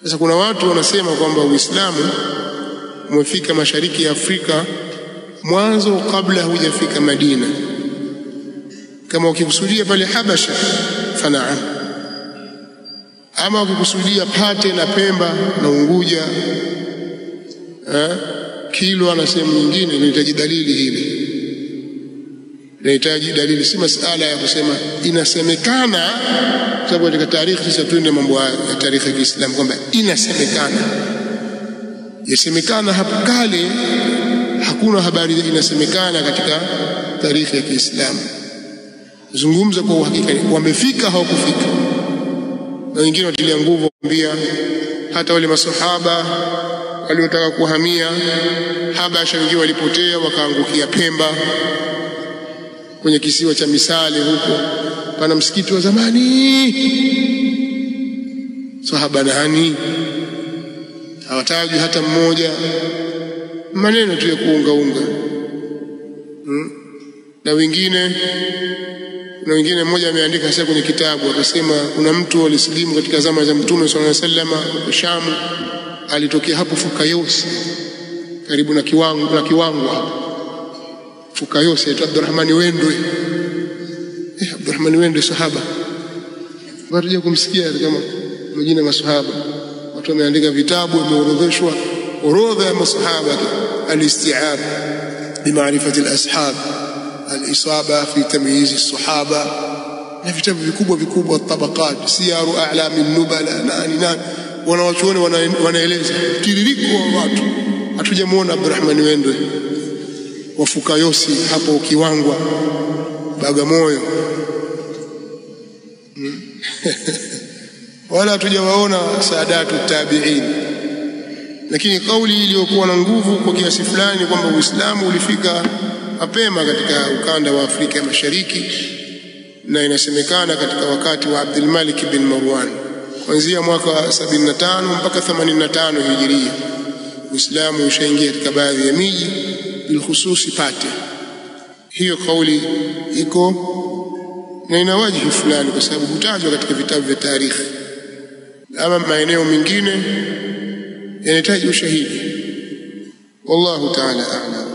Sasa kuna watu wanasema kwamba Uislamu umefika mashariki ya Afrika mwanzo kabla hujafika Madina. Kama ukikusudia pale Habasha fanaam, ama ukikusudia Pate na Pemba na Unguja, Kilwa na sehemu nyingine, inahitaji dalili hili. Inahitaji dalili, si masala ya kusema inasemekana, sababu katika tarehe sasa tuende mambo ya tarehe ya Kiislamu kwamba inasemekana. Yasemekana hapo kale hakuna habari inasemekana katika tarehe ya Kiislamu. Zungumza kwa uhakika, wamefika hawakufika. Na wengine watilia nguvu kuambia hata wale masahaba waliotaka kuhamia Habasha wengine walipotea wakaangukia Pemba kwenye kisiwa cha Misale. Huko pana msikiti wa zamani, sahaba nani hawataji hata mmoja, maneno tu ya kuungaunga. Na wengine mmoja ameandika sasa kwenye kitabu akasema kuna mtu alisilimu katika zama za Mtume sallallahu alaihi wasallam kwa Sham, alitokea hapo Fukayos karibu na Kiwango hapo. Fukayos aitwa Abdurrahman Wendwe. Abdurrahman Wendwe sahaba, watu je kumsikia kama majina masahaba. Watu wameandika vitabu, wameorodheshwa orodha ya masahaba, al-isti'ab bi ma'rifati al-ashab, al-isaba fi tamyiz as-sahaba, na vitabu vikubwa tabaqat, siyaru a'lam an-nubala, nani wanawachuoni wanaeleza tiririko wa watu. Hatujamuona Abdurrahman Wendwe wa Fukayosi hapo Kiwangwa Bagamoyo, wala hatujawaona saadatu tabi'in. Lakini kauli iliyokuwa na nguvu kwa kiasi fulani kwamba Uislamu ulifika mapema katika ukanda wa Afrika ya Mashariki, na inasemekana katika wakati wa Abdul Malik bin Marwan kuanzia mwaka 75 mpaka 85 Hijiria, Uislamu ushaingia katika baadhi ya miji bilkhususi Pate. Hiyo kauli iko na ina wajihi fulani kwa sababu hutajwa katika vitabu vya tarikhi. Ama maeneo mengine yanahitaji ushahidi. Wallahu ta'ala a'lam.